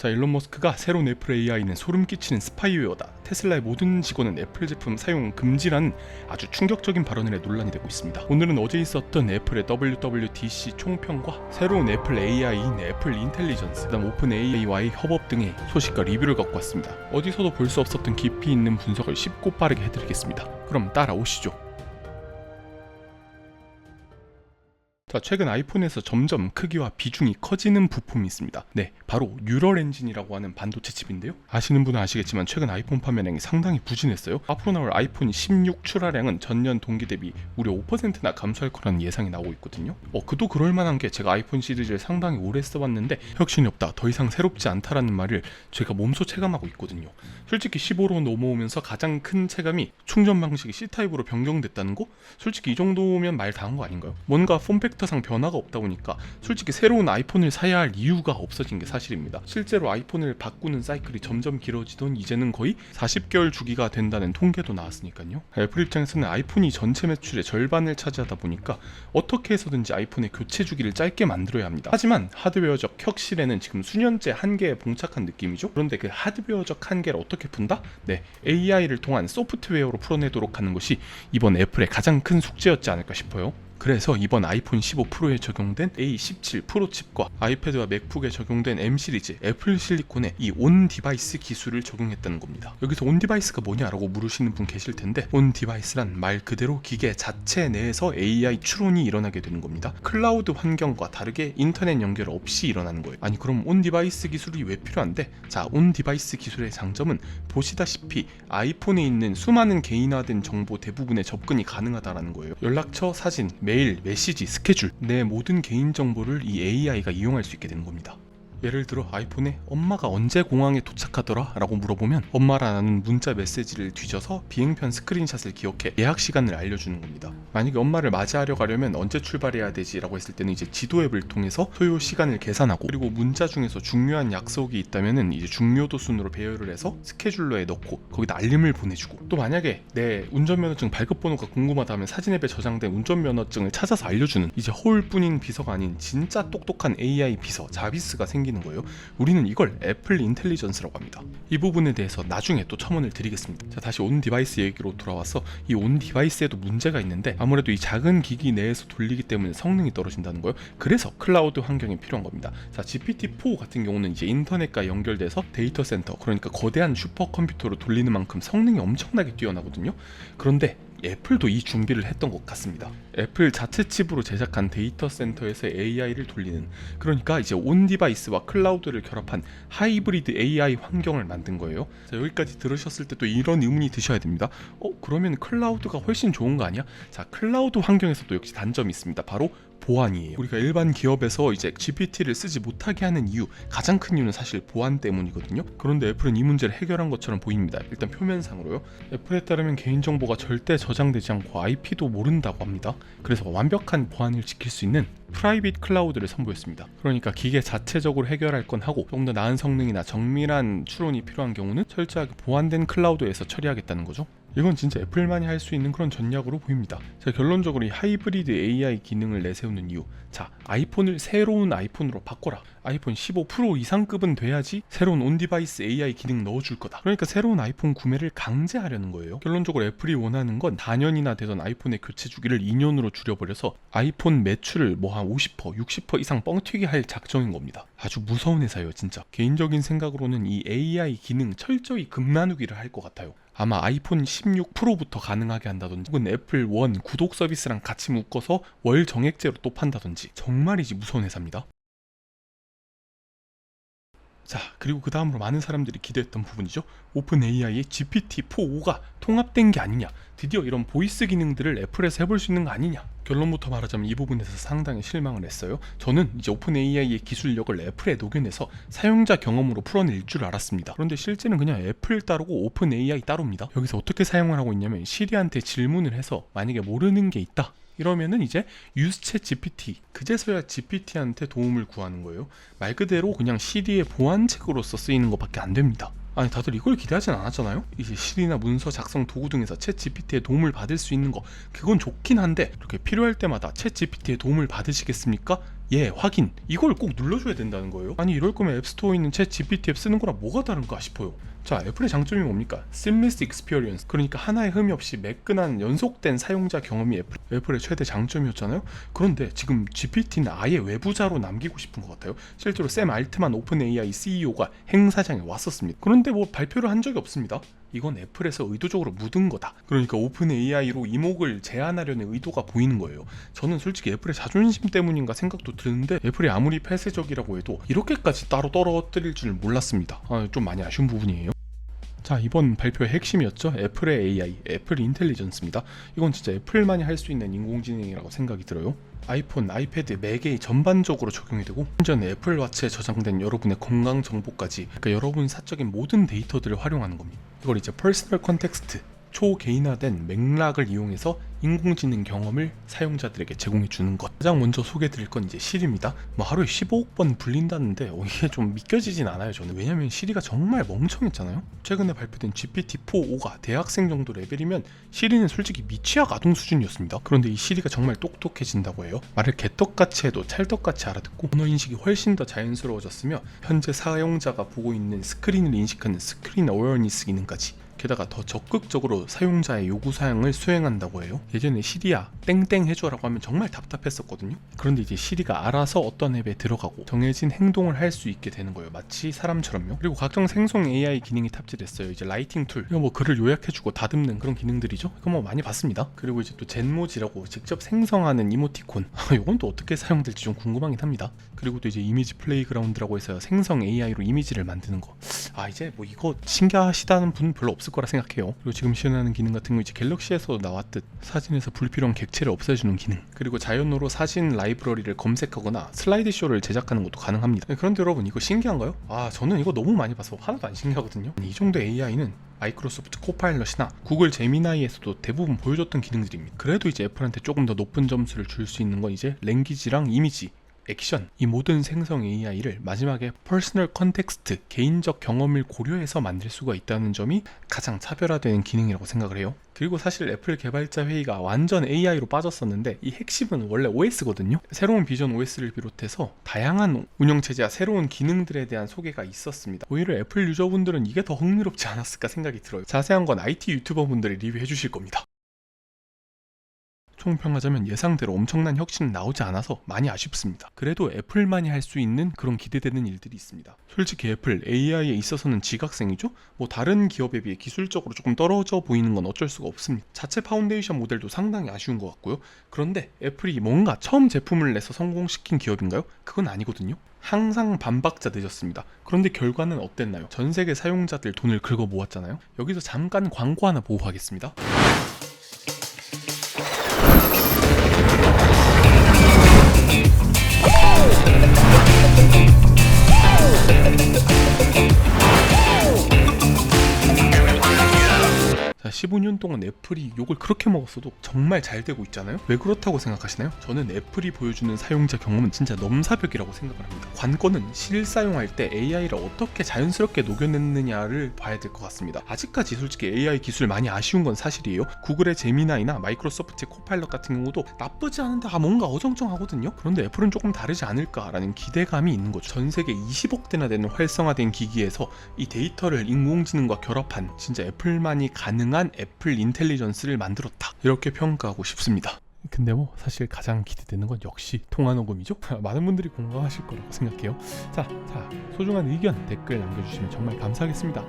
자, 일론 머스크가 새로운 애플 AI는 소름 끼치는 스파이웨어다, 테슬라의 모든 직원은 애플 제품 사용 금지라는 아주 충격적인 발언을 해 논란이 되고 있습니다. 오늘은 어제 있었던 애플의 WWDC 총평과 새로운 애플 AI인 애플 인텔리전스, 그다음 오픈 AI와의 협업 등의 소식과 리뷰를 갖고 왔습니다. 어디서도 볼 수 없었던 깊이 있는 분석을 쉽고 빠르게 해드리겠습니다. 그럼 따라오시죠. 자, 최근 아이폰에서 점점 크기와 비중이 커지는 부품이 있습니다. 네, 바로 뉴럴 엔진이라고 하는 반도체 칩인데요. 아시는 분은 아시겠지만 최근 아이폰 판매량이 상당히 부진했어요. 앞으로 나올 아이폰 16 출하량은 전년 동기 대비 무려 5%나 감소할 거라는 예상이 나오고 있거든요. 그도 그럴 만한 게 제가 아이폰 시리즈를 상당히 오래 써왔는데 혁신이 없다, 더 이상 새롭지 않다라는 말을 제가 몸소 체감하고 있거든요. 솔직히 15로 넘어오면서 가장 큰 체감이 충전 방식이 C타입으로 변경됐다는 거? 솔직히 이 정도면 말 다 한 거 아닌가요? 뭔가 폼팩터상 변화가 없다 보니까 솔직히 새로운 아이폰을 사야 할 이유가 없어진 게 사실입니다. 실제로 아이폰을 바꾸는 사이클이 점점 길어지던 이제는 거의 40개월 주기가 된다는 통계도 나왔으니까요. 애플 입장에서는 아이폰이 전체 매출의 절반을 차지하다 보니까 어떻게 해서든지 아이폰의 교체 주기를 짧게 만들어야 합니다. 하지만 하드웨어적 혁신에는 지금 수년째 한계에 봉착한 느낌이죠. 그런데 그 하드웨어적 한계를 어떻게 푼다? 네, AI를 통한 소프트웨어로 풀어내도록 하는 것이 이번 애플의 가장 큰 숙제였지 않을까 싶어요. 그래서 이번 아이폰 15 프로에 적용된 A17 프로 칩과 아이패드와 맥북에 적용된 M 시리즈 애플 실리콘의 이 온 디바이스 기술을 적용했다는 겁니다. 여기서 온 디바이스가 뭐냐라고 물으시는 분 계실 텐데, 온 디바이스란 말 그대로 기계 자체 내에서 AI 추론이 일어나게 되는 겁니다. 클라우드 환경과 다르게 인터넷 연결 없이 일어나는 거예요. 아니, 그럼 온 디바이스 기술이 왜 필요한데? 자, 온 디바이스 기술의 장점은 보시다시피 아이폰에 있는 수많은 개인화된 정보 대부분의 접근이 가능하다라는 거예요. 연락처, 사진, 메일, 메시지, 스케줄, 내 모든 개인정보를 이 AI가 이용할 수 있게 되는 겁니다. 예를 들어 아이폰에 엄마가 언제 공항에 도착하더라? 라고 물어보면 엄마라는 문자 메시지를 뒤져서 비행편 스크린샷을 기억해 예약 시간을 알려주는 겁니다. 만약에 엄마를 맞이하려 가려면 언제 출발해야 되지? 라고 했을 때는 이제 지도 앱을 통해서 소요 시간을 계산하고, 그리고 문자 중에서 중요한 약속이 있다면은 이제 중요도 순으로 배열을 해서 스케줄러에 넣고 거기다 알림을 보내주고, 또 만약에 내 운전면허증 발급번호가 궁금하다면 사진 앱에 저장된 운전면허증을 찾아서 알려주는, 이제 허울뿐인 비서가 아닌 진짜 똑똑한 AI 비서 자비스가 생기는 거예요. 우리는 이걸 애플 인텔리전스라고 합니다. 이 부분에 대해서 나중에 또 첨언을 드리겠습니다. 자, 다시 온 디바이스 얘기로 돌아와서 이 온 디바이스에도 문제가 있는데, 아무래도 이 작은 기기 내에서 돌리기 때문에 성능이 떨어진다는 거예요. 그래서 클라우드 환경이 필요한 겁니다. 자, GPT-4 같은 경우는 이제 인터넷과 연결돼서 데이터 센터, 그러니까 거대한 슈퍼컴퓨터로 돌리는 만큼 성능이 엄청나게 뛰어나거든요. 그런데 애플도 이 준비를 했던 것 같습니다. 애플 자체 칩으로 제작한 데이터 센터에서 AI를 돌리는, 그러니까 이제 온 디바이스와 클라우드를 결합한 하이브리드 AI 환경을 만든 거예요. 자, 여기까지 들으셨을 때 또 이런 의문이 드셔야 됩니다. 그러면 클라우드가 훨씬 좋은 거 아니야? 자, 클라우드 환경에서도 역시 단점이 있습니다. 바로 보안이에요. 우리가 일반 기업에서 이제 GPT를 쓰지 못하게 하는 이유, 가장 큰 이유는 사실 보안 때문이거든요. 그런데 애플은 이 문제를 해결한 것처럼 보입니다. 일단 표면상으로요. 애플에 따르면 개인정보가 절대 저장되지 않고 IP도 모른다고 합니다. 그래서 완벽한 보안을 지킬 수 있는 프라이빗 클라우드를 선보였습니다. 그러니까 기계 자체적으로 해결할 건 하고, 조금 더 나은 성능이나 정밀한 추론이 필요한 경우는 철저하게 보안된 클라우드에서 처리하겠다는 거죠. 이건 진짜 애플만이 할 수 있는 그런 전략으로 보입니다. 자, 결론적으로 이 하이브리드 AI 기능을 내세우는 이유. 자, 아이폰을 새로운 아이폰으로 바꿔라. 아이폰 15 프로 이상급은 돼야지 새로운 온디바이스 AI 기능 넣어줄 거다. 그러니까 새로운 아이폰 구매를 강제하려는 거예요. 결론적으로 애플이 원하는 건 4년이나 되던 아이폰의 교체 주기를 2년으로 줄여버려서 아이폰 매출을 한 50%, 60% 이상 뻥튀기 할 작정인 겁니다. 아주 무서운 회사예요, 진짜. 개인적인 생각으로는 이 AI 기능 철저히 급나누기를 할 것 같아요. 아마 아이폰 16 프로부터 가능하게 한다든지, 혹은 애플 원 구독 서비스랑 같이 묶어서 월 정액제로 또 판다든지, 정말이지 무서운 회사입니다. 자, 그리고 그 다음으로 많은 사람들이 기대했던 부분이죠. 오픈 AI의 GPT-4.5가 통합된 게 아니냐, 드디어 이런 보이스 기능들을 애플에서 해볼 수 있는 거 아니냐. 결론부터 말하자면 이 부분에서 상당히 실망을 했어요. 저는 이제 오픈 AI의 기술력을 애플에 녹여내서 사용자 경험으로 풀어낼 줄 알았습니다. 그런데 실제는 그냥 애플 따르고 오픈 AI 따로입니다. 여기서 어떻게 사용을 하고 있냐면, 시리한테 질문을 해서 만약에 모르는 게 있다 이러면은 이제 use chat GPT, 그제서야 GPT한테 도움을 구하는 거예요. 말 그대로 그냥 시리의 보안책으로서 쓰이는 것밖에 안 됩니다. 아니, 다들 이걸 기대하진 않았잖아요. 이제 시리나 문서 작성 도구 등에서 챗 GPT의 도움을 받을 수 있는 거, 그건 좋긴 한데, 이렇게 필요할 때마다 챗 GPT의 도움을 받으시겠습니까? 예, 확인. 이걸 꼭 눌러줘야 된다는 거예요. 아니 이럴 거면 앱스토어에 있는 챗 GPT 앱 쓰는 거랑 뭐가 다른가 싶어요. 자, 애플의 장점이 뭡니까? Seamless Experience. 그러니까 하나의 흠이 없이 매끈한 연속된 사용자 경험이 애플의 최대 장점이었잖아요. 그런데 지금 GPT는 아예 외부자로 남기고 싶은 것 같아요. 실제로 샘 알트만 오픈 AI CEO가 행사장에 왔었습니다. 그런데 뭐 발표를 한 적이 없습니다. 이건 애플에서 의도적으로 묻은 거다. 그러니까 오픈 AI로 이목을 제한하려는 의도가 보이는 거예요. 저는 솔직히 애플의 자존심 때문인가 생각도 드는데 애플이 아무리 폐쇄적이라고 해도 이렇게까지 따로 떨어뜨릴 줄 몰랐습니다. 좀 많이 아쉬운 부분이에요. 자, 이번 발표의 핵심이었죠. 애플의 AI, 애플 인텔리전스입니다. 이건 진짜 애플만이 할 수 있는 인공지능이라고 생각이 들어요. 아이폰, 아이패드 매개에 전반적으로 적용이 되고 심지어 애플워치에 저장된 여러분의 건강 정보까지, 그러니까 여러분 사적인 모든 데이터들을 활용하는 겁니다. 이걸 이제 퍼스널 컨텍스트, 초개인화된 맥락을 이용해서 인공지능 경험을 사용자들에게 제공해 주는 것. 가장 먼저 소개해드릴 건 이제 시리입니다. 뭐 하루에 15억 번 불린다는데 이게 좀 믿겨지진 않아요, 저는. 왜냐면 시리가 정말 멍청했잖아요. 최근에 발표된 GPT-4.5가 대학생 정도 레벨이면 시리는 솔직히 미취학 아동 수준이었습니다. 그런데 이 시리가 정말 똑똑해진다고 해요. 말을 개떡같이 해도 찰떡같이 알아듣고 언어 인식이 훨씬 더 자연스러워졌으며 현재 사용자가 보고 있는 스크린을 인식하는 스크린 어웨어니스 기능까지, 게다가 더 적극적으로 사용자의 요구사항을 수행한다고 해요. 예전에 시리야 땡땡 해줘라고 하면 정말 답답했었거든요. 그런데 이제 시리가 알아서 어떤 앱에 들어가고 정해진 행동을 할 수 있게 되는 거예요. 마치 사람처럼요. 그리고 각종 생성 AI 기능이 탑재됐어요. 이제 라이팅 툴, 이거 뭐 글을 요약해주고 다듬는 그런 기능들이죠. 이거 뭐 많이 봤습니다. 그리고 이제 또 젠모지라고 직접 생성하는 이모티콘, 이건 또 어떻게 사용될지 좀 궁금하긴 합니다. 그리고 또 이제 이미지 플레이그라운드라고 해서 생성 AI로 이미지를 만드는 거. 이제 뭐 이거 신기하시다는 분 별로 없을 거라 생각해요. 그리고 지금 시연하는 기능 같은 거 이제 갤럭시에서 나왔듯 사진에서 불필요한 객체를 없애주는 기능, 그리고 자연어로 사진 라이브러리를 검색하거나 슬라이드쇼를 제작하는 것도 가능합니다. 그런데 여러분, 이거 신기한가요? 저는 이거 너무 많이 봐서 하나도 안 신기하거든요. 이 정도 AI는 마이크로소프트 코파일럿이나 구글 제미나이에서도 대부분 보여줬던 기능들입니다. 그래도 이제 애플한테 조금 더 높은 점수를 줄 수 있는 건 이제 랭귀지랑 이미지, 액션, 이 모든 생성 AI를 마지막에 퍼스널 컨텍스트, 개인적 경험을 고려해서 만들 수가 있다는 점이 가장 차별화되는 기능이라고 생각을 해요. 그리고 사실 애플 개발자 회의가 완전 AI로 빠졌었는데 이 핵심은 원래 OS거든요. 새로운 비전 OS를 비롯해서 다양한 운영체제와 새로운 기능들에 대한 소개가 있었습니다. 오히려 애플 유저분들은 이게 더 흥미롭지 않았을까 생각이 들어요. 자세한 건 IT 유튜버분들이 리뷰해 주실 겁니다. 총평하자면 예상대로 엄청난 혁신은 나오지 않아서 많이 아쉽습니다. 그래도 애플만이 할 수 있는 그런 기대되는 일들이 있습니다. 솔직히 애플 AI에 있어서는 지각생이죠? 뭐 다른 기업에 비해 기술적으로 조금 떨어져 보이는 건 어쩔 수가 없습니다. 자체 파운데이션 모델도 상당히 아쉬운 것 같고요. 그런데 애플이 뭔가 처음 제품을 내서 성공시킨 기업인가요? 그건 아니거든요. 항상 반박자 늦었습니다. 그런데 결과는 어땠나요? 전 세계 사용자들 돈을 긁어 모았잖아요. 여기서 잠깐 광고 하나 보호하겠습니다. 자, 15년 동안 애플이 욕을 그렇게 먹었어도 정말 잘 되고 있잖아요. 왜 그렇다고 생각하시나요? 저는 애플이 보여주는 사용자 경험은 진짜 넘사벽이라고 생각을 합니다. 관건은 실사용할 때 AI를 어떻게 자연스럽게 녹여냈느냐를 봐야 될 것 같습니다. 아직까지 솔직히 AI 기술 많이 아쉬운 건 사실이에요. 구글의 제미나이나 마이크로소프트의 코파일럿 같은 경우도 나쁘지 않은데 뭔가 어정쩡하거든요. 그런데 애플은 조금 다르지 않을까라는 기대감이 있는 거죠. 전 세계 20억대나 되는 활성화된 기기에서 이 데이터를 인공지능과 결합한 진짜 애플만이 가능한 애플 인텔리전스를 만들었다, 이렇게 평가하고 싶습니다. 근데 뭐 사실 가장 기대되는 건 역시 통화 녹음이죠. 많은 분들이 공감하실 거라고 생각해요. 자, 소중한 의견 댓글 남겨주시면 정말 감사하겠습니다.